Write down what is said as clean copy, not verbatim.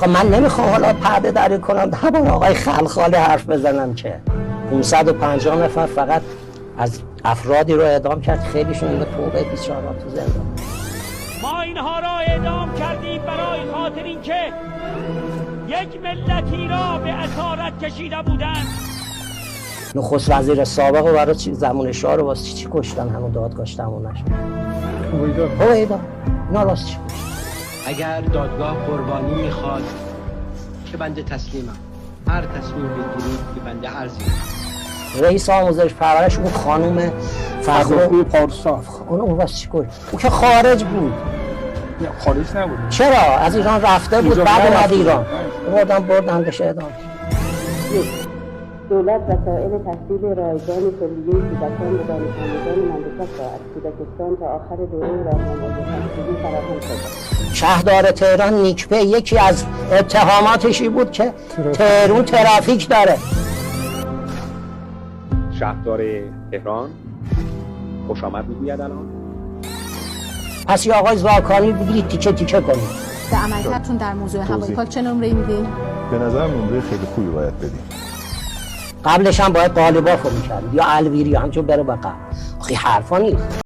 آقا من نمیخوام حالا پرده دری کنم درباره آقای خلخالی حرف بزنم که 550 نفر فقط از افرادی رو اعدام کرد، خیلیشون به توبه بیچاره‌ها تو زندان. ما اینها را اعدام کردیم برای خاطر اینکه یک ملتی را به اسارت کشیده بودند. نخست وزیر سابق رو برای چی زمان شاه رو واسه چی کشتن؟ همون دادگاهش تموم نشد. هویدا اینا راست چی کشتن؟ اگر دادگاه قربانی میخواد که بنده تسلیمم، هر تصمیم بگیرید که بنده عرضی. رئیس آموزش پرورش اون خانم فخرخوی پارسا اون واسه چی کشت؟ اون که خارج بود. خارج نبود. چرا؟ از ایران رفته بود، بعد اومد ایران. بردن بهش اعدام. دولت وسایل تحصیل رایگان کلیه کودکان و دانش‌آموزان مملکت را از کودکستان تا آخر دوره راهنمایی تحصیلی فراهم کرد. شهردار تهران نیکپه یکی از اتهاماتشی بود که تهران ترافیک داره. شهردار تهران خوش آمد میگوید الان. پس یه آقای زاکانی بگیرید تیکه تیکه کنید. به عملکردتون در موضوع هوایی پاک چه نمره‌ای میدین؟ به نظر نمره خیلی خوبی باید بدیم. قبلش هم باید قالیباف رو میکردید یا الویری همچون بره بقیه. آخی حرفا نیست.